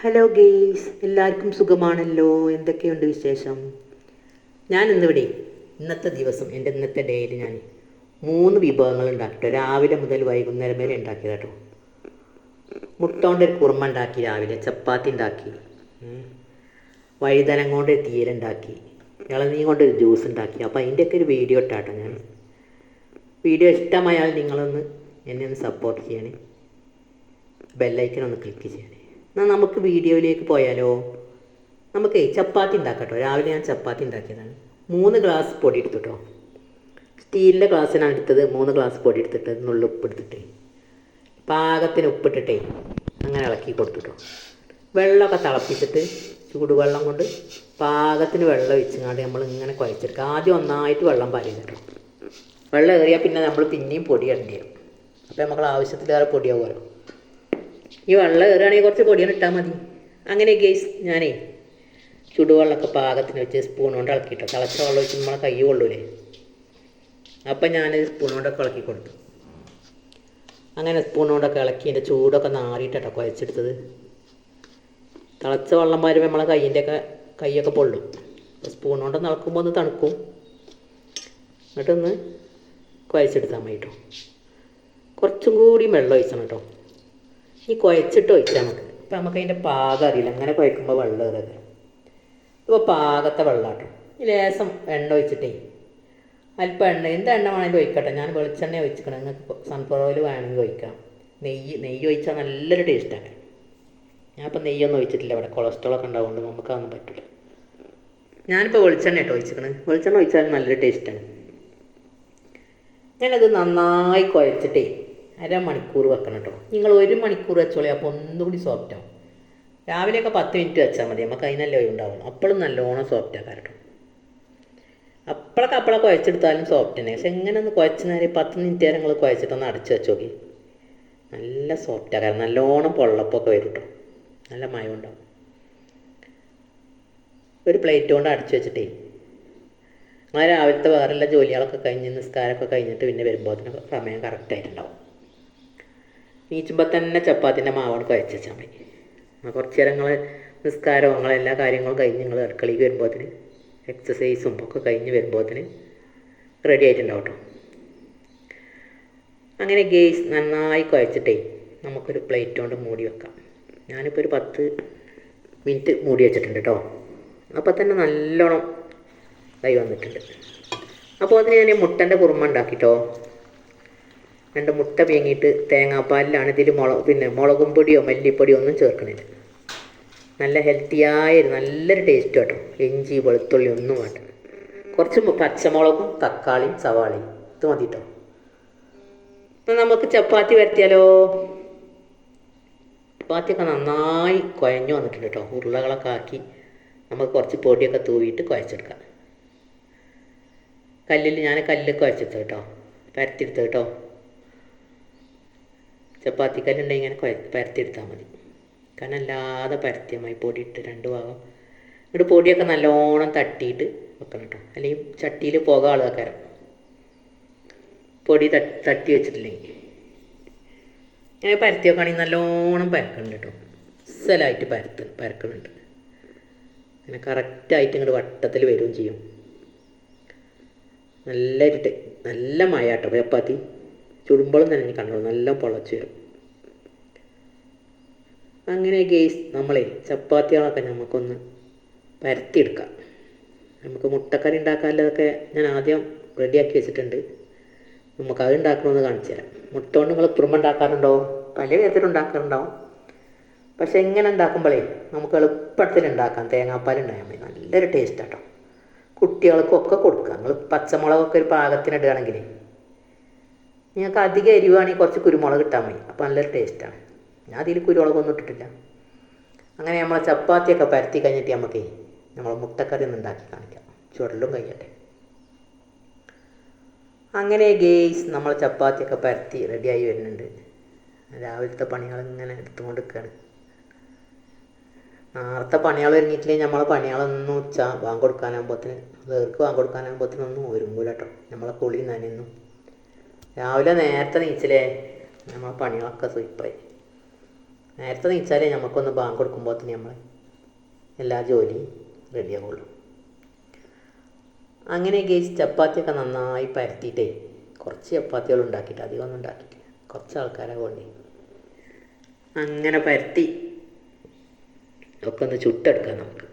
Hello guys, എല്ലാവർക്കും സുഖമാണല്ലോ. എന്തൊക്കെയുണ്ട് വിശേഷം? ഞാൻ ഇന്നിവിടെ ഇന്നത്തെ ദിവസം എൻ്റെ ഇന്നത്തെ ഡേയിൽ ഞാൻ 3 വിഭവങ്ങൾ ഉണ്ടാക്കിട്ടോ. രാവിലെ മുതൽ വൈകുന്നേരം വരെ ഉണ്ടാക്കിയത് കേട്ടോ. മുട്ട കൊണ്ട് ഒരു കുറുമ ഉണ്ടാക്കി, രാവിലെ ചപ്പാത്തി ഉണ്ടാക്കി, വഴുതനം കൊണ്ട് ഒരു തീരുണ്ടാക്കി, ഇളനീ കൊണ്ട് ഒരു ജ്യൂസ് ഉണ്ടാക്കി. അപ്പോൾ അതിൻ്റെയൊക്കെ ഒരു വീഡിയോ ഇട്ടാട്ടോ ഞാൻ. വീഡിയോ ഇഷ്ടമായാൽ നിങ്ങളൊന്ന് എന്നെ ഒന്ന് സപ്പോർട്ട് ചെയ്യണേ, ബെല്ലൈക്കൻ ഒന്ന് ക്ലിക്ക് ചെയ്യണേ. എന്നാൽ നമുക്ക് വീഡിയോയിലേക്ക് പോയാലോ. നമുക്ക് ചപ്പാത്തി ഉണ്ടാക്കട്ടോ. രാവിലെ ഞാൻ ചപ്പാത്തി ഉണ്ടാക്കിയതാണ്. 3 ഗ്ലാസ് പൊടി എടുത്തിട്ടോ. സ്റ്റീലിൻ്റെ ഗ്ലാസ്സിനാണ് എടുത്തത്. 3 ഗ്ലാസ് പൊടി എടുത്തിട്ട് നുള്ളി ഉപ്പ് എടുത്തിട്ടേ, പാകത്തിന് ഉപ്പിട്ടിട്ടേ അങ്ങനെ ഇളക്കി കൊടുത്തിട്ടോ. വെള്ളമൊക്കെ തിളപ്പിച്ചിട്ട് ചൂടുവെള്ളം കൊണ്ട് പാകത്തിന് വെള്ളം ഒഴിച്ചങ്ങാണ്ട് നമ്മൾ ഇങ്ങനെ കുഴച്ചെടുക്കുക. ആദ്യം ഒന്നായിട്ട് വെള്ളം പാലിട്ടോ. വെള്ളം ഏറിയാൽ പിന്നെ നമ്മൾ പിന്നെയും പൊടി ഇടേണ്ടി വരും. അപ്പോൾ നമുക്ക് ആവശ്യത്തിലേറെ പൊടിയാവുമല്ലോ. ഈ വെള്ളം ഏറുകയാണെങ്കിൽ കുറച്ച് പൊടിയാണ് ഇട്ടാൽ മതി. അങ്ങനെ ഗെയ്സ്, ഞാനേ ചുടുവെള്ളമൊക്കെ പാകത്തിന് വെച്ച് സ്പൂൺ കൊണ്ട് ഇളക്കിയിട്ടോ. തിളച്ച വെള്ളം വെച്ച് നമ്മളെ കൈ കൊള്ളൂലേ. അപ്പം ഞാൻ സ്പൂൺ കൊണ്ടൊക്കെ ഇളക്കി കൊടുത്തു. അങ്ങനെ സ്പൂൺ കൊണ്ടൊക്കെ ഇളക്കി എൻ്റെ ചൂടൊക്കെ നാറിയിട്ടോ കുഴച്ചെടുത്തത്. തിളച്ച വെള്ളം വരുമ്പോൾ നമ്മളെ കൈയൊക്കെ പൊള്ളും. അപ്പോൾ സ്പൂൺ കൊണ്ടൊന്ന് ഇളക്കുമ്പോൾ ഒന്ന് തണുക്കും. എന്നിട്ടൊന്ന് കുഴച്ചെടുത്താൽ മതി കേട്ടോ. കുറച്ചും കൂടി വെള്ളം ഒഴിച്ചണം കേട്ടോ. ഈ കുഴച്ചിട്ട് ഒഴിച്ചാൽ നമുക്ക് ഇപ്പം നമുക്ക് അതിൻ്റെ പാകം അറിയില്ല. അങ്ങനെ കുഴക്കുമ്പോൾ വെള്ളം ഏറരുത്. ഇപ്പോൾ പാകത്തെ വെള്ളം കേട്ടോ. ഈ ലേശം എണ്ണ ഒഴിച്ചിട്ടേ, അല്പം എണ്ണ, എന്ത് എണ്ണ വേണമെങ്കിലും ഒഴിക്കട്ടെ. ഞാൻ വെളിച്ചെണ്ണ ഒഴിച്ചിക്കണം. നിങ്ങൾക്ക് സൺഫ്ലവർ ഓയിൽ വേണമെങ്കിൽ ഒഴിക്കാം. നെയ്യ് ഒഴിച്ചാൽ നല്ലൊരു ടേസ്റ്റാണ്. ഞാനിപ്പോൾ നെയ്യൊന്നും ഒഴിച്ചിട്ടില്ല. ഇവിടെ കൊളസ്ട്രോളൊക്കെ ഉണ്ടാവുകൊണ്ട് നമുക്കതൊന്നും പറ്റില്ല. ഞാനിപ്പോൾ വെളിച്ചെണ്ണ കേട്ടോ ഒഴിച്ചിക്കണം. വെളിച്ചെണ്ണ ഒഴിച്ചാൽ നല്ലൊരു ടേസ്റ്റാണ്. ഞാനത് നന്നായി കുഴച്ചിട്ടേ 1/2 മണിക്കൂർ വെക്കണം കേട്ടോ. നിങ്ങൾ 1 മണിക്കൂർ വെച്ചോളി. അപ്പോൾ ഒന്നുകൂടി സോഫ്റ്റ് ആവും. രാവിലെയൊക്കെ 10 മിനിറ്റ് വെച്ചാൽ മതി. നമുക്ക് അതിനല്ലേ ഉണ്ടാവും. അപ്പോഴും നല്ലോണം സോഫ്റ്റ് ആക്കാം കേട്ടോ. അപ്പോഴൊക്കെ കുഴച്ചെടുത്താലും സോഫ്റ്റ് തന്നെ. പക്ഷെ എങ്ങനെ ഒന്ന് കുഴച്ച് നേരം 10 മിനിറ്റ് നേരം നിങ്ങൾ കുഴച്ചിട്ടൊന്ന് അടച്ച് വെച്ചോക്കി, നല്ല സോഫ്റ്റ് ആക്കാം. നല്ലോണം പൊള്ളപ്പൊക്കെ വരും കേട്ടോ. നല്ല മയം ഉണ്ടാവും. ഒരു പ്ലേറ്റ് കൊണ്ട് അടച്ച് വെച്ചിട്ടേ ആ രാവിലത്തെ വേറെല്ലാം ജോലികളൊക്കെ കഴിഞ്ഞ് നിസ്കാരമൊക്കെ കഴിഞ്ഞിട്ട് പിന്നെ വരുമ്പോൾ സമയം കറക്റ്റായിട്ടുണ്ടാവും. നീച്ചുമ്പോൾ തന്നെ ചപ്പാത്തിൻ്റെ മാവാണ് കുഴച്ച് വെച്ചാൽ മതി. കുറച്ച് നേരം നിങ്ങൾ നിസ്കാരവും നിങ്ങളെല്ലാ കാര്യങ്ങളും കഴിഞ്ഞ് നിങ്ങൾ അടുക്കളയിൽ വരുമ്പോഴത്തിന് എക്സസൈസും ഒക്കെ കഴിഞ്ഞ് വരുമ്പോഴത്തിന് റെഡി ആയിട്ടുണ്ടാവും കേട്ടോ. അങ്ങനെ ഗെയ്സ് നന്നായി കുഴച്ചിട്ടേ നമുക്കൊരു പ്ലേറ്റ് കൊണ്ട് മൂടി വെക്കാം. ഞാനിപ്പോൾ ഒരു 10 മിനിറ്റ് മൂടി വെച്ചിട്ടുണ്ട് കേട്ടോ. അപ്പോൾ തന്നെ നല്ലോണം കൈ വന്നിട്ടുണ്ട്. അപ്പോൾ അതിന് ഞാൻ മുട്ടൻ്റെ കുറുമ ഉണ്ടാക്കിട്ടോ. 2 മുട്ട പിഴിങ്ങിയിട്ട് തേങ്ങാപ്പാലിലാണ്. ഇതിൽ മുളകും പൊടിയോ മല്ലിപ്പൊടിയോ ഒന്നും ചേർക്കണില്ല. നല്ല ഹെൽത്തിയായ നല്ലൊരു ടേസ്റ്റ് കേട്ടോ. ഇഞ്ചി വെളുത്തുള്ളി ഒന്നും വേണ്ട. കുറച്ച് പച്ചമുളകും തക്കാളിയും സവാളയും ഇത് മതി കേട്ടോ. എന്നാൽ നമുക്ക് ചപ്പാത്തി വരത്തിയാലോ. ചപ്പാത്തിയൊക്കെ നന്നായി കുഴഞ്ഞു വന്നിട്ടുണ്ട് കേട്ടോ. ഉരുളകളൊക്കെ ആക്കി നമുക്ക് കുറച്ച് പൊടിയൊക്കെ തൂവിയിട്ട് കുഴച്ചെടുക്കാം. ഞാൻ കല്ലിൽ കുഴച്ചെടുത്തു കേട്ടോ. പരത്തിയെടുത്തു കേട്ടോ. ചപ്പാത്തിക്കല്ലുണ്ടെങ്കിൽ ഇങ്ങനെ പരത്തിയെടുത്താൽ മതി. കാരണം അല്ലാതെ പരത്തിയാൽ മതി. പൊടിയിട്ട് 2 ഭാഗം എന്നിട്ട് പൊടിയൊക്കെ നല്ലോണം തട്ടിയിട്ട് വെക്കണം കേട്ടോ. അല്ലെങ്കിൽ ചട്ടിയിൽ പുക ആളുകാരം പൊടി തട്ടി വെച്ചിട്ടില്ലെങ്കിൽ. ഞാൻ പരത്തി വെക്കുകയാണെങ്കിൽ നല്ലോണം പരക്കുന്നുണ്ട് കേട്ടോ. അസലായിട്ട് പരക്കുന്നുണ്ട്. അങ്ങനെ കറക്റ്റായിട്ട് ഇങ്ങോട്ട് വട്ടത്തിൽ വരികയും ചെയ്യും. നല്ല മഴ കേട്ടോ. ചപ്പാത്തി ചുടുമ്പോഴും തന്നെ കണ്ടോളൂ, നല്ല പൊളച്ച് വരും. അങ്ങനെ ഗെയ്സ് നമ്മളെ ചപ്പാത്തികളൊക്കെ നമുക്കൊന്ന് പരത്തിയെടുക്കാം. നമുക്ക് മുട്ടക്കറി ഉണ്ടാക്കാനുള്ളതൊക്കെ ഞാൻ ആദ്യം റെഡിയാക്കി വെച്ചിട്ടുണ്ട്. നമുക്കത് ഉണ്ടാക്കണമെന്ന് കാണിച്ചു തരാം. മുട്ട കൊണ്ട് നിങ്ങൾ കുറുമ ഉണ്ടാക്കാറുണ്ടോ? പല വിധത്തിലുണ്ടാക്കാറുണ്ടാവും. പക്ഷെ എങ്ങനെ ഉണ്ടാക്കുമ്പോഴേ നമുക്ക് എളുപ്പത്തിൽ ഉണ്ടാക്കാം. തേങ്ങാപ്പാൽ ഉണ്ടായാൽ മതി. നല്ലൊരു ടേസ്റ്റ് കേട്ടോ. കുട്ടികൾക്കൊക്കെ കൊടുക്കുക. നിങ്ങൾ പച്ചമുളകൊക്കെ ഒരു പാകത്തിന് ഇടുകയാണെങ്കിൽ, നിങ്ങൾക്ക് അധികം എരിവാണെങ്കിൽ കുറച്ച് കുരുമുളക് ഇട്ടാൽ മതി. അപ്പോൾ നല്ലൊരു ടേസ്റ്റാണ്. ഞാൻ അതിൽ കുരുമുളകൊന്നും ഇട്ടിട്ടില്ല. അങ്ങനെ നമ്മളെ ചപ്പാത്തിയൊക്കെ പരത്തി കഴിഞ്ഞിട്ട് നമുക്ക് നമ്മൾ മുട്ടക്കറി ഒന്ന് ഉണ്ടാക്കി കാണിക്കാം. ചുടലും കഴിയട്ടെ. അങ്ങനെ ഗെയ്സ് നമ്മൾ ചപ്പാത്തിയൊക്കെ പരത്തി റെഡിയായി വരുന്നുണ്ട്. രാവിലത്തെ പണികളിങ്ങനെ എടുത്തുകൊണ്ട് നിൽക്കുകയാണ്. നേരത്തെ പണികൾ ഒരുങ്ങിയിട്ടില്ലെങ്കിൽ നമ്മളെ പണികളൊന്നും വാങ്ങി കൊടുക്കാനാകുമ്പോഴത്തിന് വാങ്ങി കൊടുക്കാനാകുമ്പോഴത്തിനൊന്നും ഒരുങ്ങൂല കേട്ടോ. നമ്മളെ കുളി നനയൊന്നും. രാവിലെ നേരത്തെ നീച്ചില്ലേ നമ്മളെ പണികളൊക്കെ സൂപ്പറായി. നേരത്തെ നീച്ചാലേ നമുക്കൊന്ന് ബാങ്ക് കൊടുക്കുമ്പോൾ തന്നെ നമ്മൾ എല്ലാ ജോലിയും റെഡിയാവുള്ളൂ. അങ്ങനെ ഗൈസ് ചപ്പാത്തിയൊക്കെ നന്നായി പരത്തിയിട്ടേ കുറച്ച് ചപ്പാത്തികൾ ഉണ്ടാക്കിയിട്ട് അധികമൊന്നും ഉണ്ടാക്കിയിട്ടില്ല, കുറച്ച് ആൾക്കാരെ വേണ്ടി അങ്ങനെ പരത്തി ഒക്കെ ഒന്ന് ചുട്ടെടുക്കാം നമുക്ക്.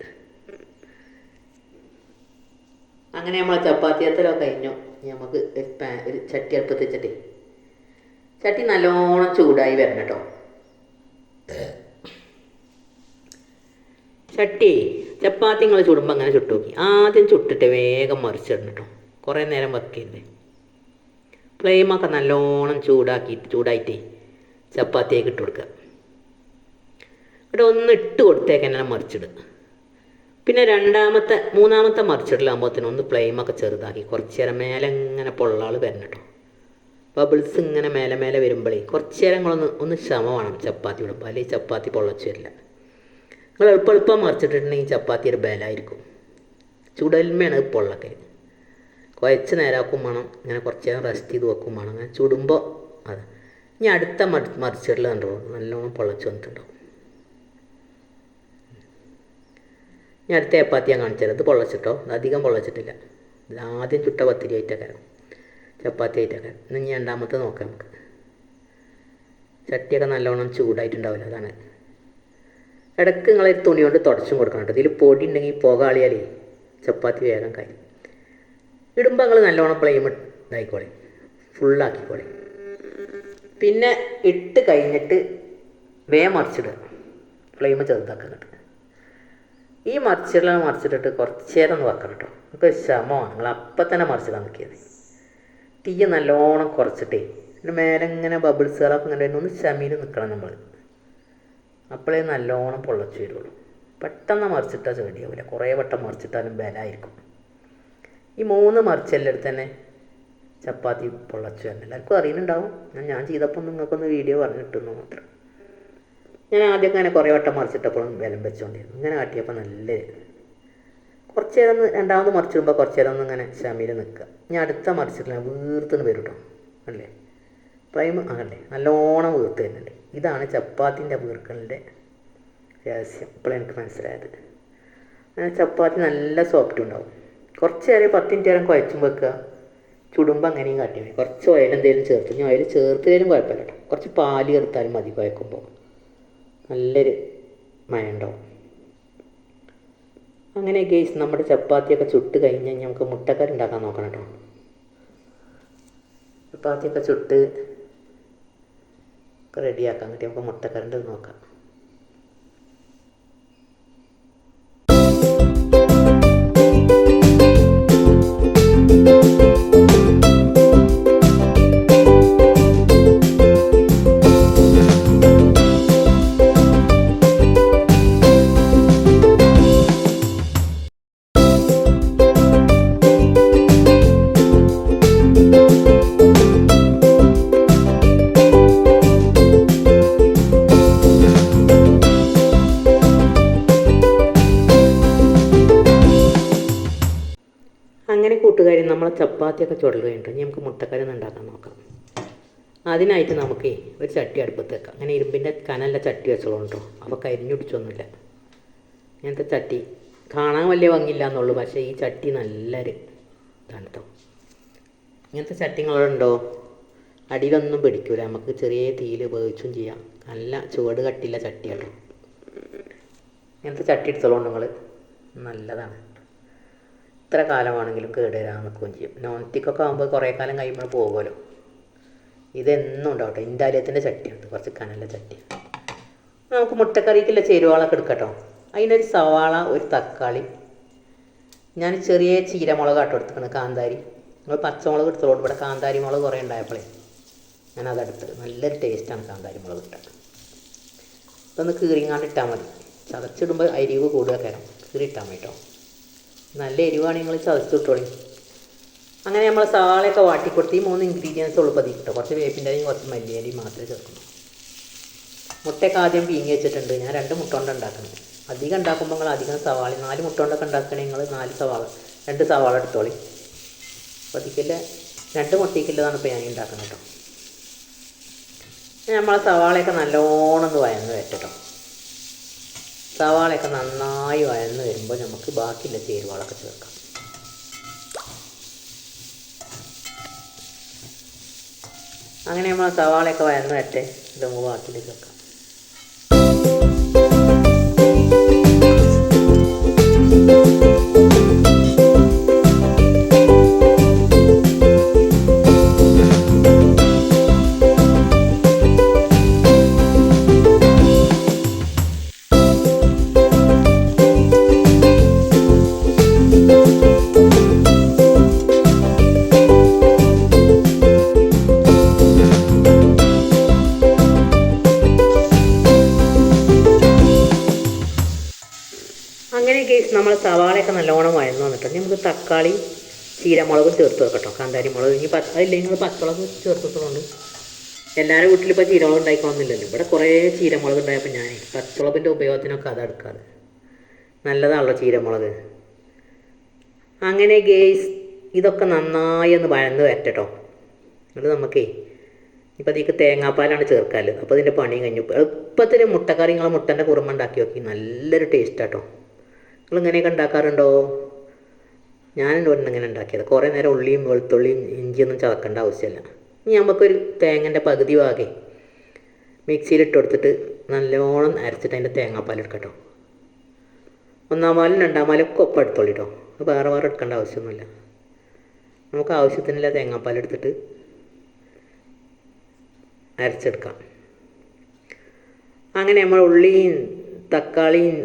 അങ്ങനെ നമ്മളെ ചപ്പാത്തിയത്തിലൊക്കെ കഴിഞ്ഞു. നമുക്ക് ഒരു ചട്ടി അടുപ്പത്ത് വെച്ചിട്ടേ ചട്ടി നല്ലോണം ചൂടായി വരണം കേട്ടോ. ചട്ടി ചപ്പാത്തി നിങ്ങൾ ചുടുമ്പോൾ അങ്ങനെ ചുട്ട് നോക്കി. ആദ്യം ചുട്ടിട്ട് വേഗം മറിച്ചിടണം കേട്ടോ, കുറേ നേരം വെക്കരുത്. ഫ്ലെയിമൊക്കെ നല്ലോണം ചൂടായിട്ടേ ചപ്പാത്തിയൊക്കെ ഇട്ട് കൊടുക്കുക. ഇവിടെ ഒന്ന് ഇട്ട് കൊടുത്തേക്കന്നെ മറിച്ചിടുക. പിന്നെ മൂന്നാമത്തെ മറിച്ചിടലാകുമ്പോഴത്തേനും ഒന്ന് ഫ്ലെയിമൊക്കെ ചെറുതാക്കി കുറച്ച് നേരം മേലെ ഇങ്ങനെ പൊള്ളാൾ വരണം കേട്ടോ. ബബിൾസ് ഇങ്ങനെ മേലെ വരുമ്പോഴേ കുറച്ച് നേരം ഒന്ന് ക്ഷമ വേണം ചപ്പാത്തി ഇടുമ്പോൾ, അല്ലെങ്കിൽ ചപ്പാത്തി പൊള്ളച്ച് വരില്ല. നിങ്ങൾ എളുപ്പം മറിച്ചിട്ടിട്ടുണ്ടെങ്കിൽ ചപ്പാത്തി ഒരു ബലമായിരിക്കും. ചുടൽമയാണ് പൊള്ളക്കൽ. കുഴച്ച് നേരാക്കും വേണം, ഇങ്ങനെ കുറച്ച് നേരം റെസ്റ്റ് ചെയ്ത് വെക്കും വേണം. അങ്ങനെ ചുടുമ്പോൾ അത് ഇനി അടുത്ത മറിച്ചിടൽ കണ്ടോ നല്ലോണം പൊള്ളച്ച് വന്നിട്ടുണ്ടാവും. ഇനി അടുത്ത ചപ്പാത്തി ഞാൻ കാണിച്ചത് ഇത് പൊള്ളച്ചിട്ടോ, അധികം പൊള്ളച്ചിട്ടില്ല. ഇത് ആദ്യം ചുട്ട പത്തിരി ആയിട്ടൊക്കെ ചപ്പാത്തി ആയിട്ടൊക്കെ. ഇനി രണ്ടാമത്തെ നോക്കാം നമുക്ക്. ചട്ടിയൊക്കെ നല്ലോണം ചൂടായിട്ടുണ്ടാവില്ല, അതാണ്. ഇടയ്ക്ക് നിങ്ങളൊരു തുണി കൊണ്ട് തുടച്ചും കൊടുക്കണം കേട്ടോ. ഇതിൽ പൊടി ഉണ്ടെങ്കിൽ പുകാളിയാലേ ചപ്പാത്തി വേഗം കാര്യം. ഇടുമ്പോൾ നിങ്ങൾ നല്ലോണം ഫ്ലെയിം ഇതായിക്കോളി, ഫുള്ളാക്കിക്കോളി. പിന്നെ ഇട്ട് കഴിഞ്ഞിട്ട് വേഗം മറിച്ചിടുക, ഫ്ലെയിം ചെറുതാക്കുന്നുണ്ട്. ഈ മറിച്ചിട്ടിട്ട് കുറച്ച് നേരം ഒന്ന് വെക്കണം കേട്ടോ. നമുക്ക് ക്ഷമമാണ്, നിങ്ങൾ അപ്പം തന്നെ മറിച്ചിടാൻ നോക്കിയത്. തീ നല്ലോണം കുറച്ചിട്ടേ പിന്നെ മേലെ ഇങ്ങനെ ബബിൾസുകളൊക്കെ ഇങ്ങനെ ഒന്ന് ക്ഷമയിൽ നിൽക്കണം നമ്മൾ. അപ്പോഴേ നല്ലോണം പൊള്ളച്ച് വരുള്ളൂ. പെട്ടെന്ന് മറിച്ചിട്ടാൽ ചെടിയാവില്ല, കുറേ വട്ടം മറിച്ചിട്ടാലും ബലമായിരിക്കും. ഈ 3 മറിച്ചെല്ലാം തന്നെ ചപ്പാത്തി പൊള്ളച്ച് വരണം. എല്ലാവർക്കും അറിയുന്നുണ്ടാവും. ഞാൻ ചെയ്തപ്പോൾ നിങ്ങൾക്കൊന്ന് വീഡിയോ പറഞ്ഞിട്ടെന്ന് മാത്രം. ഞാൻ ആദ്യമൊക്കെ അങ്ങനെ കുറേ വട്ടം മറിച്ചിട്ടപ്പോഴും ബലം വെച്ചുകൊണ്ടിരുന്നു. ഇങ്ങനെ കാട്ടിയപ്പോൾ നല്ല കുറച്ച് നേരം രണ്ടാമത് മറിച്ചിടുമ്പോൾ കുറച്ച് നേരം ഒന്ന് ഇങ്ങനെ ക്ഷമയിൽ നിൽക്കുക. ഞാൻ അടുത്ത മറിച്ചിട്ടില്ല വീർത്തുന്ന് വരും കേട്ടോ. അല്ലേ ഫ്ലെയിം ആകണ്ടേ നല്ലോണം വീർത്ത് വരുന്നുണ്ട്. ഇതാണ് ചപ്പാത്തിൻ്റെ വീർക്കലിൻ്റെ രഹസ്യം. ഇപ്പോഴും എനിക്ക് മനസ്സിലായത്. അങ്ങനെ ചപ്പാത്തി നല്ല സോഫ്റ്റ് ഉണ്ടാവും. കുറച്ച് നേരം 10 മിനിറ്റ് നേരം കുഴച്ചും വെക്കുക. ചുടുമ്പോൾ അങ്ങനെയും കാട്ടിയാൽ മതി. കുറച്ച് ഓയിൽ എന്തെങ്കിലും ചേർത്ത്, ഇനി ഓയിൽ ചേർത്തില്ലേലും കുഴപ്പമില്ല കേട്ടോ. കുറച്ച് പാല് ചേർത്താലും മതി. കുഴക്കുമ്പോൾ നല്ലൊരു മയമുണ്ടാവും. അങ്ങനെ ഗൈസ് നമ്മുടെ ചപ്പാത്തിയൊക്കെ ചുട്ട് കഴിഞ്ഞ് നമുക്ക് മുട്ടക്കറി ഉണ്ടാക്കാൻ നോക്കണം കേട്ടോ. ചപ്പാത്തിയൊക്കെ ചുട്ട് ഒക്കെ റെഡിയാക്കാൻ പറ്റി നമുക്ക് മുട്ടക്കറിൻ്റെ നോക്കാം. അങ്ങനെ കൂട്ടുകാരി നമ്മളെ ചപ്പാത്തിയൊക്കെ ചുടൽ കഴിഞ്ഞിട്ട് ഇനി നമുക്ക് മുട്ടക്കറി ഉണ്ടാക്കാൻ നോക്കാം. അതിനായിട്ട് നമുക്ക് ഒരു ചട്ടി അടുപ്പത്ത് വെക്കാം. അങ്ങനെ ഇരുമ്പിൻ്റെ കനല്ല ചട്ടി വെച്ചോളൂ കേട്ടോ. അപ്പോൾ കരിഞ്ഞു പിടിച്ചൊന്നുമില്ല. ഇങ്ങനത്തെ ചട്ടി കാണാൻ വലിയ ഭംഗിയില്ല എന്നുള്ളൂ, പക്ഷേ ഈ ചട്ടി നല്ലൊരു ഇതാണ് കേട്ടോ. ഇങ്ങനത്തെ ചട്ടികളുണ്ടോ അടിയിലൊന്നും പിടിക്കില്ല, നമുക്ക് ചെറിയ തീയിൽ വേവിച്ചും ചെയ്യാം. നല്ല ചുവട് കട്ടിയുള്ള ചട്ടി കേട്ടോ. ഇങ്ങനത്തെ ചട്ടി എടുത്തോളൂ നിങ്ങൾ, നല്ലതാണ്. എത്ര കാലമാണെങ്കിലും കേടുവരാൻ നിൽക്കുകയും ചെയ്യും. നോൺ സ്റ്റിക്കൊക്കെ ആകുമ്പോൾ കുറേ കാലം കഴിയുമ്പോൾ പോകുമല്ലോ. ഇതെന്നും ഉണ്ടാവട്ടെ. ഇൻഡാലിയത്തിൻ്റെ ചട്ടിയുണ്ട്, കുറച്ച് കനല്ല ചട്ടി. നമുക്ക് മുട്ടക്കറിക്കുള്ള ചേരുവകളൊക്കെ എടുക്കട്ടോ. അതിനൊരു സവാള, ഒരു തക്കാളി, ഞാൻ ചെറിയ ചീരമുളക് ആട്ടോ എടുത്തിട്ടുണ്ട്, കാന്താരി. നിങ്ങൾ പച്ചമുളക് എടുത്തോളൂ. ഇവിടെ കാന്താരി മുളക് കുറേ ഉണ്ടായപ്പോഴേ ഞാനതെടുത്തത്. നല്ലൊരു ടേസ്റ്റാണ് കാന്താരി മുളക് ഇട്ടാൽ. ഇതൊന്ന് കീറിങ്ങാണ്ട് ഇട്ടാൽ മതി. ചതച്ചിടുമ്പോൾ അരിവ് കൂടുതൽ കയറും, കീറിയിട്ടാൽ മതി കേട്ടോ. നല്ല എരിവാണ് നിങ്ങൾ ചതച്ചിട്ടോളി. അങ്ങനെ നമ്മൾ സവാളയൊക്കെ വാട്ടിക്കൊടുത്ത് ഈ 3 ഇൻഗ്രീഡിയൻസ് ഉൾപ്പതി കിട്ടും. കുറച്ച് വേപ്പിൻ്റെ അരിയും കുറച്ച് മല്ലിയരിയും മാത്രമേ ചേർക്കുന്നു. മുട്ടയൊക്കെ ആദ്യം പീങ്ങി വെച്ചിട്ടുണ്ട്. ഞാൻ 2 മുട്ട കൊണ്ട് ഉണ്ടാക്കുന്നത്. അധികം ഉണ്ടാക്കുമ്പോൾ നിങ്ങൾ അധികം സവാള, 4 മുട്ട കൊണ്ടൊക്കെ ഉണ്ടാക്കണമെങ്കിൽ നിങ്ങൾ 2 സവാള എടുത്തോളി. അപ്പോൾ അതിക്കല്ല 2 മുട്ടയ്ക്കുള്ളതാണ് ഇപ്പോൾ ഞാൻ ഉണ്ടാക്കുന്നത് കേട്ടോ. നമ്മളെ സവാളയൊക്കെ നല്ലോണം ഒന്ന് വഴന്ന് വെച്ചിട്ടോ. സവാളയൊക്കെ നന്നായി വഴന്ന് വരുമ്പോൾ നമുക്ക് ബാക്കിയുള്ള ചേരുവകളൊക്കെ ചേർക്കാം. അങ്ങനെ നമ്മൾ സവാളയൊക്കെ വഴന്ന് വരട്ടെ. ഇത് നമുക്ക് ബാക്കിയിൽ ചേർക്കാം. അങ്ങനെ കേസ് നമ്മൾ സവാളയൊക്കെ നല്ലോണം വഴന്നു വന്നിട്ട് നമുക്ക് തക്കാളി ചീരമുളകും ചേർത്ത് വെക്കട്ടോ. കാന്താരി മുളക് ഇനി അതില്ലെങ്കിൽ നിങ്ങൾ പച്ചമുളക് ചേർത്തിട്ടുണ്ട്. എല്ലാവരും വീട്ടിലിപ്പോൾ ചീരമുളക് ഉണ്ടായിക്കോണമെന്നില്ലല്ലോ. ഇവിടെ കുറേ ചീരമുളക് ഉണ്ടായപ്പോൾ ഞാൻ പച്ചമുളകിൻ്റെ ഉപയോഗത്തിനൊക്കെ അതെടുക്കാറ്. നല്ലതാണല്ലോ ചീരമുളക്. അങ്ങനെ കേസ് ഇതൊക്കെ നന്നായി ഒന്ന് വഴന്ന് വരട്ടോ. എന്നിട്ട് നമുക്കേ ഇപ്പോൾ അതിലേക്ക് തേങ്ങാപ്പാലാണ് ചേർക്കാമല്ലോ. അപ്പോൾ ഇതിൻ്റെ പണി കഴിഞ്ഞു. എളുപ്പത്തിൽ മുട്ടക്കറി നിങ്ങൾ മുട്ടൻ്റെ കുറുമ ഉണ്ടാക്കി നോക്കി. നല്ലൊരു ടേസ്റ്റാട്ടോ. നിങ്ങൾ ഇങ്ങനെയൊക്കെ ഉണ്ടാക്കാറുണ്ടോ? ഞാനെൻ്റെ ഒന്നും ഇങ്ങനെ ഉണ്ടാക്കിയത്. കുറേ നേരം ഉള്ളിയും വെളുത്തുള്ളിയും ഇഞ്ചിയൊന്നും ചതക്കേണ്ട ആവശ്യമില്ല. ഇനി നമുക്കൊരു തേങ്ങൻ്റെ പകുതി ഭാഗേ മിക്സിയിലിട്ട് കൊടുത്തിട്ട് നല്ലോണം അരച്ചിട്ട് അതിൻ്റെ തേങ്ങാപ്പാൽ എടുക്കട്ടോ. ഒന്നാം പാലും രണ്ടാം പാലും ഒക്കെ ഒപ്പം എടുത്തോളിട്ടോ. വേറെ വേറെ എടുക്കേണ്ട ആവശ്യമൊന്നുമില്ല. നമുക്ക് ആവശ്യത്തിനുള്ള തേങ്ങാപ്പാൽ എടുത്തിട്ട് അരച്ചെടുക്കാം. അങ്ങനെ നമ്മൾ ഉള്ളിയും തക്കാളിയും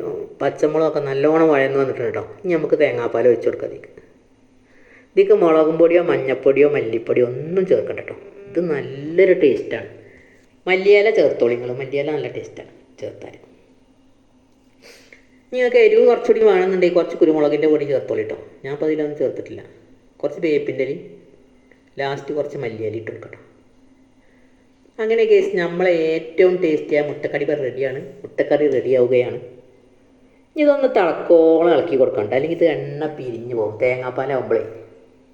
പച്ചമുളകൊക്കെ നല്ലോണം വഴന്ന് വന്നിട്ടുണ്ട് കേട്ടോ. ഇനി നമുക്ക് തേങ്ങാപ്പാൽ ഒഴിച്ച് കൊടുക്കാം. ഇതിക്ക് മുളകും പൊടിയോ മഞ്ഞൾപ്പൊടിയോ മല്ലിപ്പൊടിയോ ഒന്നും ചേർക്കണ്ട കേട്ടോ. ഇത് നല്ലൊരു ടേസ്റ്റാണ്. മല്ലിയില ചേർത്തോളി നിങ്ങൾ. മല്ലിയില നല്ല ടേസ്റ്റാണ് ചേർത്താൽ. നിങ്ങൾക്ക് എരിവ് കുറച്ചുകൂടി വേണമെന്നുണ്ടെങ്കിൽ കുറച്ച് കുരുമുളകിൻ്റെ പൊടി ചേർത്തോളി കേട്ടോ. ഞാൻ അപ്പോൾ അതിലൊന്നും ചേർത്തിട്ടില്ല. കുറച്ച് വേപ്പിൻ്റെ ഇല, ലാസ്റ്റ് കുറച്ച് മല്ലിയില ഇട്ട് കൊടുക്കട്ടോ. അങ്ങനെ കേസ് നമ്മളെ ഏറ്റവും ടേസ്റ്റിയായ മുട്ടക്കറി റെഡിയാണ്. മുട്ടക്കറി റെഡിയാവുകയാണ്. ഇതൊന്ന് തിളക്കോളം ഇളക്കി കൊടുക്കണ്ട, അല്ലെങ്കിൽ ഇത് എണ്ണ പിരിഞ്ഞു പോകും. തേങ്ങാപ്പാലാവുമ്പോഴേ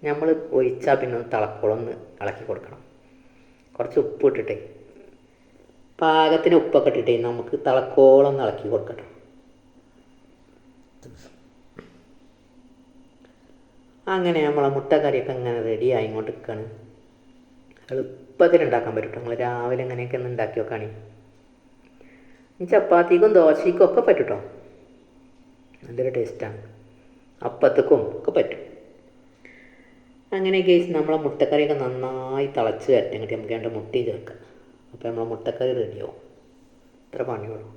നമ്മൾ ഒഴിച്ചാൽ പിന്നെ ഒന്ന് തിളക്കോളം ഒന്ന് ഇളക്കി കൊടുക്കണം. കുറച്ച് ഉപ്പ് ഇട്ടിട്ടേ, പാകത്തിന് ഉപ്പൊക്കെ ഇട്ടിട്ടേ നമുക്ക് തിളക്കോളം ഒന്ന് ഇളക്കി കൊടുക്കട്ടെ. അങ്ങനെ നമ്മളെ മുട്ടക്കറിയൊക്കെ ഇങ്ങനെ റെഡി ആയിങ്ങോട്ട് നിൽക്കുകയാണ്. എളുപ്പത്തിൽ ഉണ്ടാക്കാൻ പറ്റും. നമ്മൾ രാവിലെ ഇങ്ങനെയൊക്കെ ഒന്ന് ഉണ്ടാക്കി വെക്കുകയാണെങ്കിൽ ചപ്പാത്തിക്കും ദോശയ്ക്കും ഒക്കെ പറ്റും കേട്ടോ. നല്ലൊരു ടേസ്റ്റാണ്. അപ്പത്തേക്കും ഒക്കെ പറ്റും. അങ്ങനെ കേസ് നമ്മളെ മുട്ടക്കറിയൊക്കെ നന്നായി തിളച്ച് വരട്ടെ. എന്നിട്ട് നമുക്ക് രണ്ട് മുട്ടയും ചേർക്കാം. അപ്പോൾ നമ്മളെ മുട്ടക്കറി റെഡിയാവും. ഇത്ര പണിയുള്ളൂ.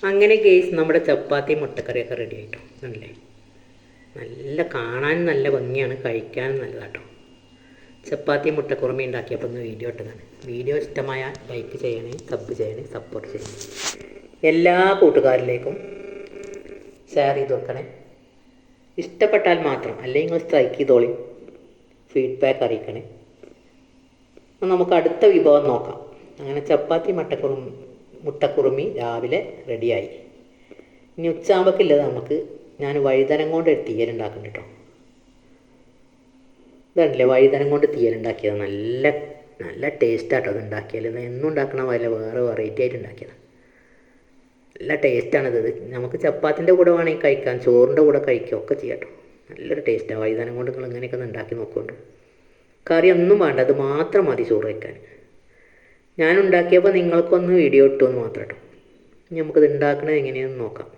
അങ്ങനെ കേസ് നമ്മുടെ ചപ്പാത്തി മുട്ടക്കറിയൊക്കെ റെഡി ആയിട്ടോ. അല്ലേ, നല്ല കാണാൻ നല്ല ഭംഗിയാണ്, കഴിക്കാനും നല്ലതാട്ടോ. ചപ്പാത്തി മുട്ടക്കുറുമ ഉണ്ടാക്കിയപ്പോൾ ഒന്ന് വീഡിയോ ഇട്ടതാണ്. വീഡിയോ ഇഷ്ടമായ ലൈക്ക് ചെയ്യണേ, സബ് ചെയ്യണേ, സപ്പോർട്ട് ചെയ്യണേ. എല്ലാ കൂട്ടുകാരിലേക്കും ഷെയർ ചെയ്ത് വെക്കണേ. ഇഷ്ടപ്പെട്ടാൽ മാത്രം, അല്ലെങ്കിൽ നിങ്ങൾ സ്ട്രൈക്ക് ചെയ്തോളി, ഫീഡ്ബാക്ക് അറിയിക്കണേ. നമുക്ക് അടുത്ത വിഭവം നോക്കാം. അങ്ങനെ ചപ്പാത്തി മുട്ടക്കുറുമി രാവിലെ റെഡിയായി. ഇനി ഉച്ചയാകുമ്പോഴേക്കില്ലത് നമുക്ക് ഞാൻ വഴുതനം കൊണ്ട് തീയലുണ്ടാക്കുന്നുണ്ട് കേട്ടോ. ഇതല്ലേ വഴുതനം കൊണ്ട് തീയലുണ്ടാക്കിയത്. നല്ല നല്ല ടേസ്റ്റാട്ടോ അത് ഉണ്ടാക്കിയാൽ. ഇത് എന്നും ഉണ്ടാക്കണ പോലെ വേറെ വെറൈറ്റി ആയിട്ട് ഉണ്ടാക്കിയത്. നല്ല ടേസ്റ്റാണിത്. നമുക്ക് ചപ്പാത്തിൻ്റെ കൂടെ വേണമെങ്കിൽ കഴിക്കാം, ചോറിൻ്റെ കൂടെ കഴിക്കുക ഒക്കെ ചെയ്യാം കേട്ടോ. നല്ലൊരു ടേസ്റ്റാണ് വഴുതനം കൊണ്ട്. നിങ്ങൾ ഇങ്ങനെയൊക്കെ ഒന്ന് ഉണ്ടാക്കി നോക്കുന്നുണ്ട്. കറി ഒന്നും വേണ്ട, അത് മാത്രം മതി ചോറ് വയ്ക്കാൻ. ഞാൻ ഉണ്ടാക്കിയപ്പോൾ നിങ്ങൾക്കൊന്ന് വീഡിയോ ഇട്ടു എന്ന് മാത്രം കേട്ടോ. ഇനി നമുക്കിത് ഉണ്ടാക്കുന്നത് എങ്ങനെയാണെന്ന് നോക്കാം.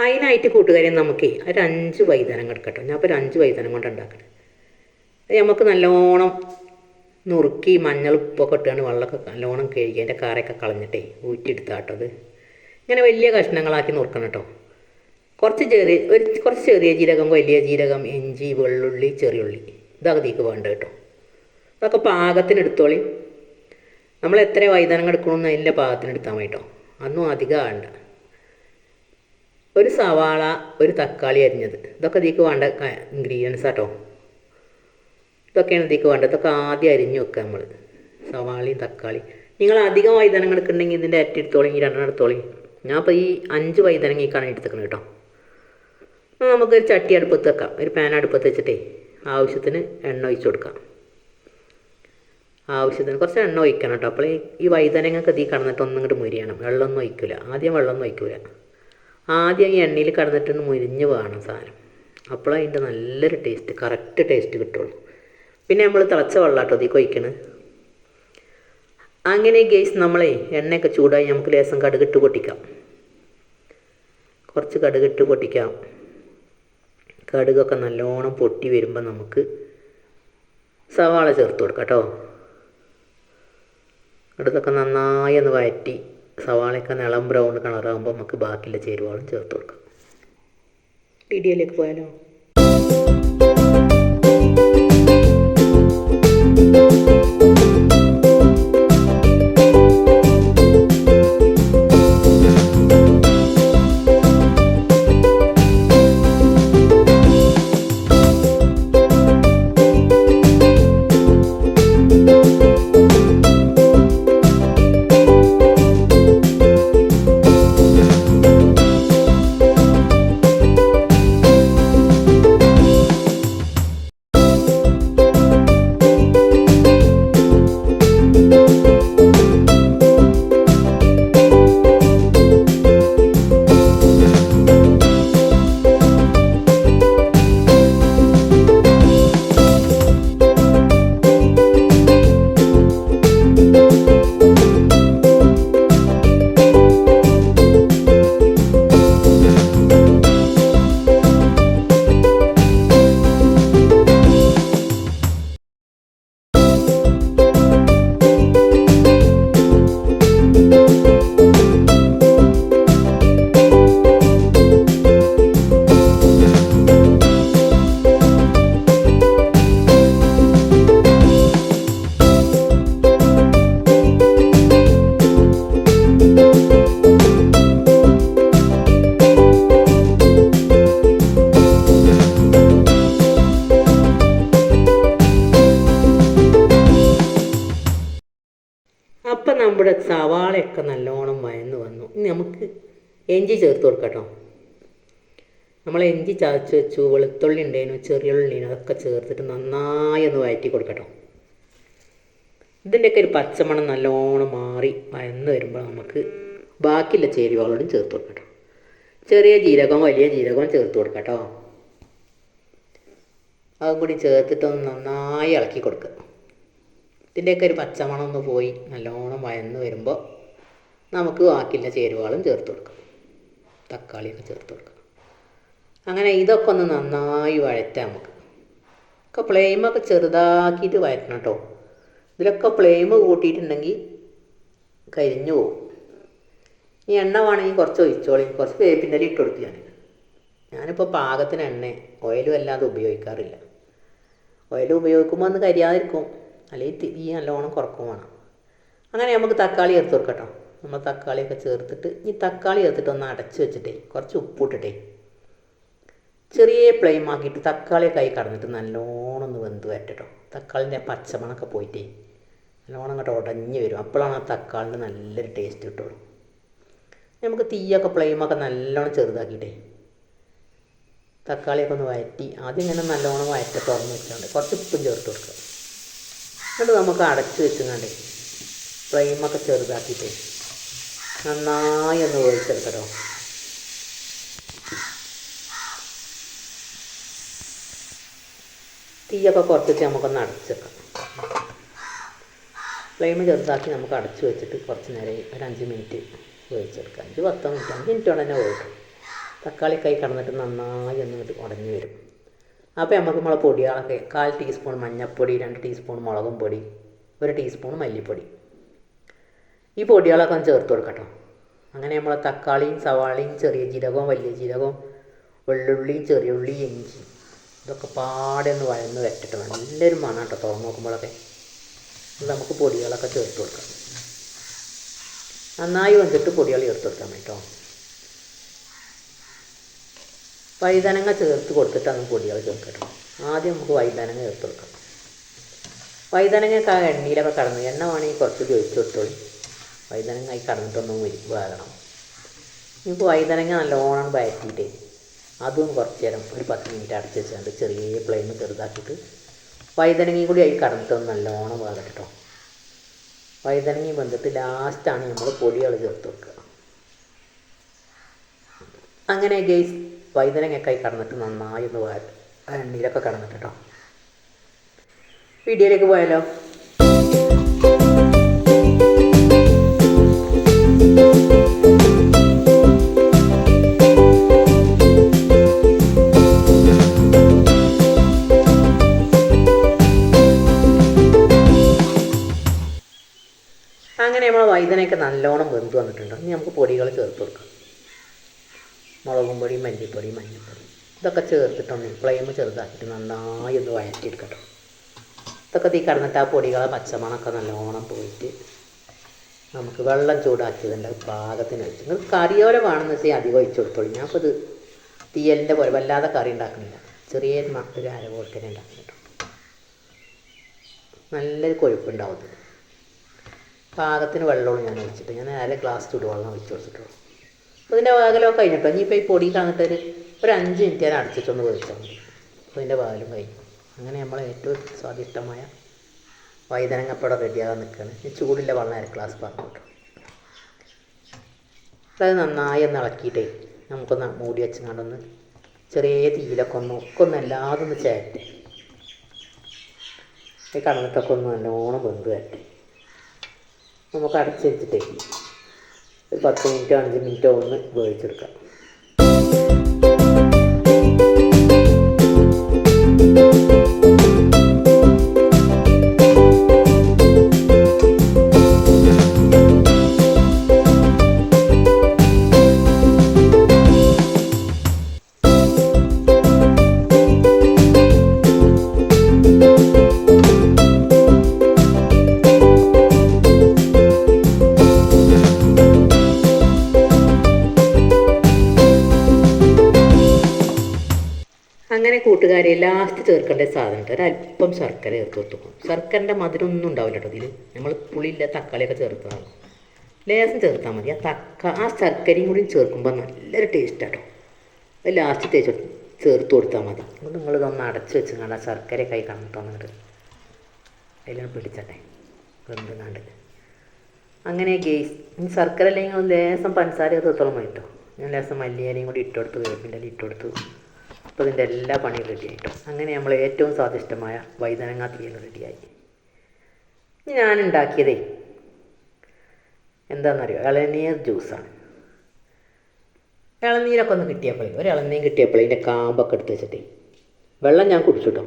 അതിനായിട്ട് കൂട്ടുകാരെ നമുക്ക് ഒരു 5 വൈതനം എടുക്കട്ടോ. ഞാൻ ഇപ്പോൾ ഒരു 5 വൈതനം കൊണ്ട് ഉണ്ടാക്കണം. അത് നമുക്ക് നല്ലോണം നുറുക്കി മഞ്ഞൾ ഉപ്പൊക്കെ ഇട്ടാണ് വെള്ളമൊക്കെ നല്ലോണം കഴുകി അതിൻ്റെ കാറൊക്കെ കളഞ്ഞിട്ടേ ഊറ്റിയെടുത്താട്ടോ. അത് ഇങ്ങനെ വലിയ കഷ്ണങ്ങളാക്കി നുറുക്കണം കേട്ടോ. കുറച്ച് ചെറിയ ജീരകം, വലിയ ജീരകം, ഇഞ്ചി, വെള്ളുള്ളി, ചെറിയുള്ളി, ഇതൊക്കെ ഇതിക്ക് വേണ്ട കേട്ടോ. അതൊക്കെ പാകത്തിന് എടുത്തോളി. നമ്മൾ എത്ര വൈതനങ്ങൾ എടുക്കണമെന്ന് അതിൻ്റെ പാകത്തിന് എടുത്താൽ മതി കേട്ടോ. അതൊന്നും അധികം വേണ്ട. ഒരു സവാള, ഒരു തക്കാളി അരിഞ്ഞത്, ഇതൊക്കെ ഇതിക്ക് വേണ്ട ഇൻഗ്രീഡിയൻസ് ആട്ടോ. ഇതൊക്കെയാണ് ഇതിക്ക് വേണ്ടത്. ഇതൊക്കെ ആദ്യം അരിഞ്ഞ് വെക്കുക നമ്മൾ. സവാളയും തക്കാളി. നിങ്ങൾ അധികം വൈതനങ്ങൾ എടുക്കുന്നുണ്ടെങ്കിൽ ഇതിൻ്റെ അരട്ടി എടുത്തോളി, 2 എടുത്തോളി. ഞാൻ അപ്പോൾ ഈ 5 വൈതനങ്ങയ്ക്കാണ് എടുത്തേക്കുന്നത് കേട്ടോ. നമുക്കൊരു ചട്ടി അടുപ്പത്ത് വെക്കാം. ഒരു പാൻ അടുപ്പത്ത് വെച്ചിട്ടേ ആവശ്യത്തിന് എണ്ണ ഒഴിച്ച് കൊടുക്കാം. ആവശ്യത്തിന് കുറച്ച് എണ്ണ ഒഴിക്കണം കേട്ടോ. അപ്പോൾ ഈ വൈതനങ്ങയൊക്കെ ഇതിൽ കടന്നിട്ട് ഒന്നും ഇങ്ങോട്ട് മുരിയണം. വെള്ളമൊന്നും ഒഴിക്കില്ല. ആദ്യം വെള്ളമൊന്നും ഒഴിക്കില്ല. ആദ്യം ഈ എണ്ണയിൽ കടന്നിട്ടൊന്ന് മുരിഞ്ഞ് വേണം സാധനം. അപ്പോൾ അതിൻ്റെ നല്ലൊരു ടേസ്റ്റ്, കറക്റ്റ് ടേസ്റ്റ് കിട്ടുള്ളൂ. പിന്നെ നമ്മൾ തിളച്ച വെള്ളം കേട്ടോ ഇതിൽ ഒഴിക്കണത്. അങ്ങനെ ഗേസ് നമ്മളെ എണ്ണയൊക്കെ ചൂടായി നമുക്ക് ലേശം കടുകിട്ട് പൊട്ടിക്കാം. കുറച്ച് കടുകിട്ട് പൊട്ടിക്കാം. കടുകൊക്കെ നല്ലോണം പൊട്ടി വരുമ്പോൾ നമുക്ക് സവാള ചേർത്ത് കൊടുക്കാം കേട്ടോ. അടുത്തൊക്കെ നന്നായി ഒന്ന് വഴറ്റി സവാളയൊക്കെ നിളം ബ്രൗൺ കളറാകുമ്പോൾ നമുക്ക് ബാക്കിയുള്ള ചേരുവകളും ചേർത്ത് കൊടുക്കാം. വീഡിയോയിലേക്ക് പോയാലോ? അപ്പം നമ്മുടെ സവാളയൊക്കെ നല്ലോണം വഴന്ന് വന്നു. ഇനി നമുക്ക് ഇഞ്ചി ചേർത്ത് കൊടുക്കാം കേട്ടോ. നമ്മൾ ഇഞ്ചി ചതച്ച് വെച്ചു, വെളുത്തുള്ളി ഉണ്ടായിരുന്നു, ചെറിയ ഉള്ളി, അതൊക്കെ ചേർത്തിട്ട് നന്നായി ഒന്ന് വഴറ്റി കൊടുക്കട്ടോ. ഇതിൻ്റെയൊക്കെ ഒരു പച്ചമണം നല്ലോണം മാറി വഴന്ന് വരുമ്പോൾ നമുക്ക് ബാക്കിയുള്ള ചേരുവകളോടും ചേർത്ത് കൊടുക്കട്ടോ. ചെറിയ ജീരകവും വലിയ ജീരകവും ചേർത്ത് കൊടുക്കാം കേട്ടോ. അതും കൂടി ചേർത്തിട്ടൊന്ന് നന്നായി ഇളക്കി കൊടുക്കുക. ഇതിൻ്റെയൊക്കെ ഒരു പച്ചമണം ഒന്ന് പോയി നല്ലോണം വഴന്ന് വരുമ്പോൾ നമുക്ക് ബാക്കിയുള്ള ചേരുവകളും ചേർത്ത് കൊടുക്കാം. തക്കാളിയൊക്കെ ചേർത്ത് കൊടുക്കാം. അങ്ങനെ ഇതൊക്കെ ഒന്ന് നന്നായി വഴറ്റാം. നമുക്ക് ഒക്കെ ഫ്ലെയിമൊക്കെ ചെറുതാക്കിയിട്ട് വഴറ്റണം കേട്ടോ. ഇതിലൊക്കെ ഫ്ലെയിം കൂട്ടിയിട്ടുണ്ടെങ്കിൽ കരിഞ്ഞു പോകും. ഈ എണ്ണ വേണമെങ്കിൽ കുറച്ച് ഒഴിച്ചോളി. കുറച്ച് വേപ്പിൻ്റെ ഇല ഇട്ട് കൊടുത്തു. ഞാനിപ്പോൾ പാകത്തിന് എണ്ണ, ഓയിലും അല്ലാതെ ഉപയോഗിക്കാറില്ല. ഓയിൽ ഉപയോഗിക്കുമ്പോൾ ഒന്ന് കരിയാതിരിക്കും, അല്ലെങ്കിൽ തീ നല്ലോണം കുറക്കും വേണം. അങ്ങനെ നമുക്ക് തക്കാളി ചേർത്ത് കൊടുക്കട്ടോ. നമ്മൾ തക്കാളിയൊക്കെ ചേർത്തിട്ട് ഈ തക്കാളി ചേർത്തിട്ട് ഒന്ന് അടച്ച് വെച്ചിട്ടേ കുറച്ച് ഉപ്പിട്ടിട്ടേ ചെറിയ ഫ്ലെയിം ആക്കിയിട്ട് തക്കാളിയൊക്കെ ആയി കടന്നിട്ട് നല്ലോണം ഒന്ന് വെന്ത് വരട്ടോ. തക്കാളിൻ്റെ പച്ചമണമൊക്കെ പോയിട്ടേ നല്ലോണം അങ്ങോട്ട് ഉടഞ്ഞ് വരും. അപ്പോഴാണ് ആ തക്കാളിൻ്റെ നല്ലൊരു ടേസ്റ്റ് കിട്ടുള്ളൂ. നമുക്ക് തീയൊക്കെ ഫ്ലെയിമൊക്കെ നല്ലോണം ചെറുതാക്കിയിട്ടേ തക്കാളിയൊക്കെ ഒന്ന് വഴറ്റി ആദ്യം ഇങ്ങനെ നല്ലോണം വഴറ്റ തുറന്ന് വെച്ചുകൊണ്ട് കുറച്ച് ഉപ്പും ചേർത്ത് കൊടുക്കുക. എന്നിട്ട് നമുക്ക് അടച്ച് വെച്ചുകൊണ്ട് ഫ്ലെയിമൊക്കെ ചെറുതാക്കിയിട്ട് നന്നായി ഒന്ന് വേവിച്ചെടുക്കട്ടോ. തീയൊക്കെ കുറച്ചിട്ട് നമുക്കൊന്ന് അടച്ച് വെക്കാം. ഫ്ലെയിം ചെറുതാക്കി നമുക്ക് അടച്ച് വെച്ചിട്ട് കുറച്ച് നേരം ഒരു 5 മിനിറ്റ് വേവിച്ചെടുക്കാം. 5-10 മിനിറ്റ് 5 മിനിറ്റ് കൊണ്ട് തന്നെ വേവിക്കും. തക്കാളി കൈ കടന്നിട്ട് നന്നായി ഒന്ന് ഉടഞ്ഞ് വരും. അപ്പോൾ നമുക്ക് നമ്മളെ പൊടികളൊക്കെ 1/4 ടീസ്പൂൺ മഞ്ഞൾപ്പൊടി, 2 ടീസ്പൂൺ മുളകും പൊടി, 1 ടീസ്പൂൺ മല്ലിപ്പൊടി, ഈ പൊടികളൊക്കെ ഒന്ന് ചേർത്ത് കൊടുക്കട്ടോ. അങ്ങനെ നമ്മളെ തക്കാളിയും സവാളയും ചെറിയ ജീരകവും വലിയ ജീരകവും വെള്ളുള്ളിയും ചെറിയ ഉള്ളി ഇഞ്ചി ഇതൊക്കെ പാടെ ഒന്ന് വഴന്ന് വെച്ചിട്ട് നല്ലൊരു മണം കേട്ടോ. തുറന്ന് നോക്കുമ്പോഴൊക്കെ നമുക്ക് പൊടികളൊക്കെ ചേർത്ത് കൊടുക്കാം. നന്നായി വന്നിട്ട് പൊടികൾ ചേർത്ത് കൊടുക്കാൻ കേട്ടോ. വഴുതനങ്ങ ചേർത്ത് കൊടുത്തിട്ടാണ് പൊടികൾ ചേർക്കട്ടോ. ആദ്യം നമുക്ക് വഴുതനങ്ങ ചേർത്ത് കൊടുക്കാം. വഴുതനങ്ങയൊക്കെ ആ എണ്ണയിലൊക്കെ കടന്ന് എണ്ണ വേണമെങ്കിൽ കുറച്ച് ഒഴിച്ച് കൊടുത്തോളി. വഴുതനങ്ങ ആയി കടന്നിട്ടൊന്നും വേകണം. ഇപ്പോൾ വഴുതനങ്ങ നല്ലോണം വഴറ്റിയിട്ട് അതും കുറച്ച് നേരം ഒരു 10 മിനിറ്റ് അടച്ച് വെച്ചുകൊണ്ട് ചെറിയ ഫ്ലെയിം ചെറുതാക്കിയിട്ട് വഴുതനങ്ങയും കൂടി ആയി കടന്നിട്ടൊന്ന് നല്ലോണം വേകട്ടെ കേട്ടോ. വഴുതനങ്ങയും വന്നിട്ട് ലാസ്റ്റാണ് നമ്മൾ പൊടികൾ ചേർത്ത് വെക്കുക. അങ്ങനെ ഗൈസ് വഴുതനങ്ങയൊക്കെ ആയി കടന്നിട്ട് നന്നായി ഒന്ന് എണ്ണയിലൊക്കെ കടന്നിട്ട് കേട്ടോ. വീഡിയോയിലേക്ക് പോയാലോ. അങ്ങനെ നമ്മൾ വഴുതനയൊക്കെ നല്ലോണം വെന്ത് വന്നിട്ടുണ്ട്. ഇനി നമുക്ക് പൊടികൾ ചേർത്ത് കൊടുക്കാം. മുളകും പൊടി, മല്ലിപ്പൊടി, മഞ്ഞൾപ്പൊടി ഇതൊക്കെ ചേർത്തിട്ടൊന്ന് ഫ്ലെയിം ചെറുതാക്കിയിട്ട് നന്നായി ഒന്ന് വഴറ്റിയെടുക്കട്ടോ. ഇതൊക്കെ തീ കടന്നിട്ട് ആ പൊടികളെ പച്ചമണമൊക്കെ നല്ലോണം പോയിട്ട് നമുക്ക് വെള്ളം ചൂടാക്കിയതിൻ്റെ പാകത്തിന് വെച്ച് നിങ്ങൾ കറിയോലെ വേണമെന്ന് വെച്ചാൽ അധികം ഒഴിച്ച് കൊടുത്തോളൂ. ഞാനിപ്പോൾ ഇത് തീയലിൻ്റെ പോലെ വല്ലാതെ കറി ഉണ്ടാക്കുന്നില്ല. ചെറിയ ഒരു അര പോലത്തെ ഉണ്ടാക്കുന്നുണ്ട്. നല്ലൊരു കൊഴുപ്പുണ്ടാവും. പാകത്തിന് വെള്ളമാണ് ഞാൻ ഒഴിച്ചിട്ട് ഞാൻ 1/2 ഗ്ലാസ് ചൂടുവെള്ളം ഒഴിച്ച് കൊടുത്തിട്ടുള്ളൂ. അപ്പോൾ ഇതിൻ്റെ വാകലൊക്കെ കഴിഞ്ഞിട്ടോ. ഇനിയിപ്പോൾ ഈ പൊടി കളഞ്ഞിട്ട് ഒരു 5 മിനിറ്റ് ഞാൻ അടച്ചിട്ടൊന്ന് വേവിച്ചാൽ മതി. അപ്പോൾ ഇതിൻ്റെ വാകലും കഴിഞ്ഞു. അങ്ങനെ നമ്മൾ ഏറ്റവും സ്വാദിഷ്ടമായ വഴുതനങ്ങപ്പടം റെഡിയാകാൻ നിൽക്കുകയാണ്. ഈ ചൂടില്ല വെള്ളം 1/2 ഗ്ലാസ് പറഞ്ഞു കേട്ടോ. അത് നന്നായി ഒന്ന് ഇളക്കിയിട്ടേ നമുക്കൊന്ന് മൂടി വെച്ചങ്ങാണ്ടൊന്ന് ചെറിയ തീയിലൊക്കെ ഒന്ന് എല്ലാതും ഒന്ന് ചേട്ടെ ഈ കടന്നിട്ടൊക്കെ ഒന്ന് നല്ലോണം വെന്ത് വരട്ടെ. നമുക്ക് അടച്ച് വെച്ചിട്ടേ ഒരു 10 മിനിറ്റോ 5 മിനിറ്റോ ഒന്ന് വേവിച്ചെടുക്കാം. അങ്ങനെ കൂട്ടുകാരെ ലാസ്റ്റ് ചേർക്കേണ്ട സാധനം ഒരല്പം ശർക്കര ചേർത്ത് കൊടുക്കും. ശർക്കരൻ്റെ മധുരമൊന്നും ഉണ്ടാവില്ല കേട്ടോ ഇതിൽ. നമ്മൾ പുളിയില്ല തക്കാളിയൊക്കെ ചേർത്തതാണ്. ലേശം ചേർത്താൽ മതി. ആ ശർക്കരയും കൂടി ചേർക്കുമ്പോൾ നല്ലൊരു ടേസ്റ്റ് കേട്ടോ. അത് ലാസ്റ്റ് ചേർത്ത് കൊടുത്താൽ മതി. അപ്പോൾ നിങ്ങളിതൊന്ന് അടച്ച് വെച്ച് കണ്ട ശർക്കരയൊക്കെ ആയി കണ്ടിട്ട് അതിലാണ് പിടിച്ചട്ടെ വെന്തുങ്ങാണ്ട്. അങ്ങനെ ഗെയ്സ് ശർക്കര അല്ലെങ്കിൽ ലേശം പഞ്ചസാര ചേർത്തോളം മതി കേട്ടോ. ഞാൻ ലേശം മല്ലിയിലയും കൂടി ഇട്ടുകൊടുത്ത് വേപ്പിൻ്റെ ഇല ഇട്ടുകൊടുത്തു. അപ്പോൾ ഇതിൻ്റെ എല്ലാ പണിയും റെഡിയായിട്ടും അങ്ങനെ നമ്മൾ ഏറ്റവും സ്വാദിഷ്ടമായ വഴുതനങ്ങ തീയൽ റെഡിയായി. ഞാൻ ഉണ്ടാക്കിയതേ എന്താണെന്നറിയോ, ഇളനീർ ജ്യൂസാണ്. ഇളനീരൊക്കെ ഒന്ന് കിട്ടിയപ്പോഴേ ഒരു ഇളനീർ കിട്ടിയപ്പോഴേ ഇതിൻ്റെ കാമ്പൊക്കെ എടുത്ത് വെച്ചിട്ട് വെള്ളം ഞാൻ കുടിച്ചു കേട്ടോ.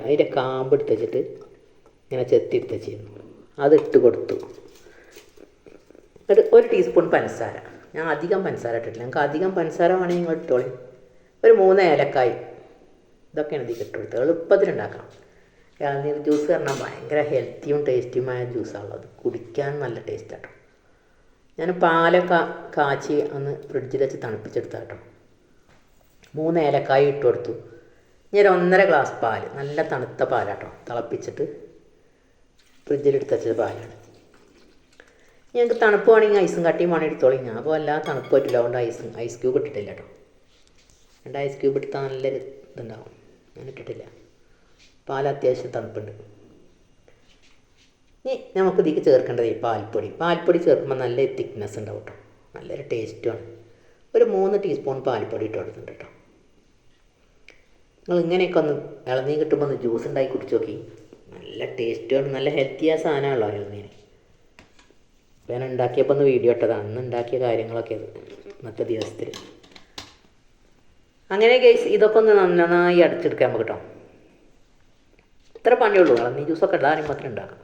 അതിൻ്റെ കാമ്പ് എടുത്ത് വെച്ചിട്ട് ഇങ്ങനെ ചെത്തി എടുത്ത് വെച്ചിരുന്നു. അതിട്ട് കൊടുത്തു. എന്നിട്ട് 1 ടീസ്പൂൺ പഞ്ചസാര. ഞാൻ അധികം പഞ്ചസാര ഇട്ടിട്ടില്ല. ഞങ്ങൾക്ക് അധികം പഞ്ചസാര വേണമെങ്കിൽ നിങ്ങൾ ഇട്ടോളി. ഒരു 3 ഏലക്കായ് ഇതൊക്കെയാണ് ഇതിൽ ഇട്ടുകൊടുത്തത്. എളുപ്പത്തിലുണ്ടാക്കാം. ഇളനീർ ജ്യൂസ് പറഞ്ഞാൽ ഭയങ്കര ഹെൽത്തിയും ടേസ്റ്റിയുമായ ജ്യൂസാണുള്ളത്. കുടിക്കാൻ നല്ല ടേസ്റ്റ് കേട്ടോ. ഞാൻ പാലൊക്കെ കാച്ചി ഒന്ന് ഫ്രിഡ്ജിൽ വെച്ച് തണുപ്പിച്ചെടുത്താൽ കേട്ടോ. 3 ഏലക്കായ് ഇട്ട് കൊടുത്തു. ഞാൻ 1.5 ഗ്ലാസ് പാൽ, നല്ല തണുത്ത പാലാട്ടോ, തിളപ്പിച്ചിട്ട് ഫ്രിഡ്ജിലെടുത്ത് വെച്ചത് പാലാണ്. ഞങ്ങൾക്ക് തണുപ്പ് വേണമെങ്കിൽ ഐസും കട്ടിയും വേണമെങ്കിൽ എടുത്തോളി. ഞാൻ അപ്പോൾ എല്ലാ തണുപ്പ് പറ്റില്ല, അതുകൊണ്ട് ഐസ് ക്യൂബ് ഇട്ടിട്ടില്ല കേട്ടോ. രണ്ട് ഐസ് ക്യൂബ് എടുത്താൽ നല്ലൊരു ഇതുണ്ടാവും. ഞാൻ ഇട്ടിട്ടില്ല. പാൽ അത്യാവശ്യം തണുപ്പുണ്ട്. ഇനി നമുക്ക് ഇതിലേക്ക് ചേർക്കേണ്ടത് ഈ പാൽപ്പൊടി ചേർക്കുമ്പോൾ നല്ല തിക്നെസ് ഉണ്ടാവും കേട്ടോ, നല്ലൊരു ടേസ്റ്റുമാണ്. ഒരു 3 ടീസ്പൂൺ പാൽപ്പൊടി ഇട്ട് കൊടുത്തിട്ടുണ്ട് കേട്ടോ. നിങ്ങൾ ഇങ്ങനെയൊക്കെ ഒന്ന് ഇളനീർ കിട്ടുമ്പോൾ ഒന്ന് ജ്യൂസ് ഉണ്ടാക്കി കുടിച്ച് നോക്കി. നല്ല ടേസ്റ്റുമാണ്, നല്ല ഹെൽത്തിയായ സാധനമാണല്ലോ ഇളനീർ. അപ്പോൾ ഞാൻ ഉണ്ടാക്കിയപ്പോൾ ഒന്ന് വീഡിയോ ഇട്ടതാണ്, അന്ന് ഉണ്ടാക്കിയ കാര്യങ്ങളൊക്കെ അത് ഇന്നത്തെ ദിവസത്തിൽ. അങ്ങനെ ഗൈസ് ഇതൊക്കെ ഒന്ന് നന്നായി അടച്ചെടുക്കാൻ നമുക്ക് കേട്ടോ. ഇത്ര പണിയുള്ളൂ. ഇളനീർ ജ്യൂസൊക്കെ ഇടാൻ ഉണ്ടാക്കാം,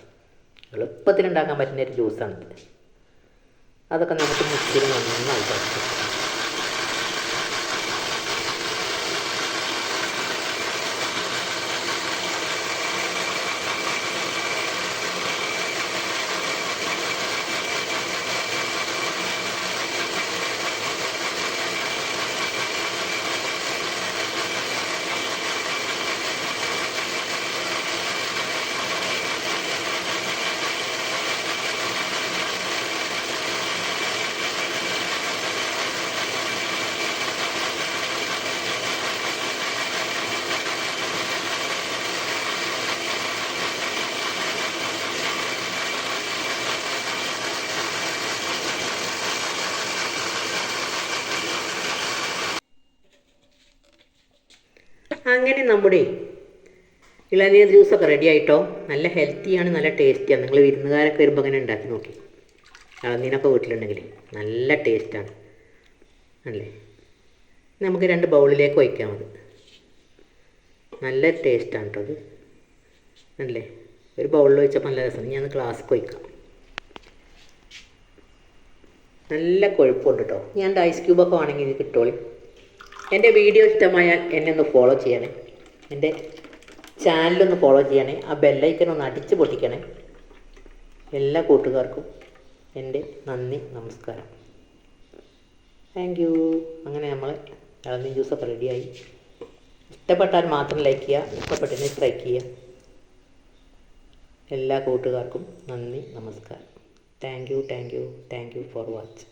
എളുപ്പത്തിൽ ഉണ്ടാക്കാൻ പറ്റുന്ന ഒരു ജ്യൂസാണിത്. അതൊക്കെ നമുക്ക് മിക്സിയിൽ നന്നായി അടച്ചെടുക്കാം. അങ്ങനെ നമ്മുടെ ഇളനീർ ജ്യൂസൊക്കെ റെഡി ആയിട്ടോ. നല്ല ഹെൽത്തിയാണ്, നല്ല ടേസ്റ്റിയാണ്. നിങ്ങൾ വിരുന്നുകാരൊക്കെ വരുമ്പോൾ അങ്ങനെ ഉണ്ടാക്കി നോക്കി. ഇളനീരൊക്കെ വീട്ടിലുണ്ടെങ്കിൽ നല്ല ടേസ്റ്റാണ് അല്ലേ. നമുക്ക് 2 ബൗളിലേക്ക് ഒഴിക്കാം. അത് നല്ല ടേസ്റ്റാണ് കേട്ടോ അത് അല്ലേ. ഒരു ബൗളിൽ ഒഴിച്ചപ്പോൾ നല്ല രസമാണ്. ഞാൻ ഗ്ലാസ്സിൽ ഒഴിക്കാം. നല്ല കൊഴുപ്പുണ്ട് കേട്ടോ. ഞാൻ ഐസ് ക്യൂബൊക്കെ വേണമെങ്കിൽ ഇത് കിട്ടോളി. എൻ്റെ വീഡിയോ ഇഷ്ടമായാൽ എന്നെ ഒന്ന് ഫോളോ ചെയ്യണേ, എൻ്റെ ചാനലൊന്ന് ഫോളോ ചെയ്യണേ, ആ ബെല്ലൈക്കൻ ഒന്ന് അടിച്ച് പൊട്ടിക്കണേ. എല്ലാ കൂട്ടുകാർക്കും എൻ്റെ നന്ദി, നമസ്കാരം, താങ്ക് യു. അങ്ങനെ നമ്മൾ ഇളനീർ ജ്യൂസൊക്കെ റെഡിയായി. ഇഷ്ടപ്പെട്ടാൽ മാത്രം ലൈക്ക് ചെയ്യുക, ഇഷ്ടപ്പെട്ടെങ്കിൽ സ്ട്രൈക്ക് ചെയ്യുക. എല്ലാ കൂട്ടുകാർക്കും നന്ദി, നമസ്കാരം. Thank you for watch.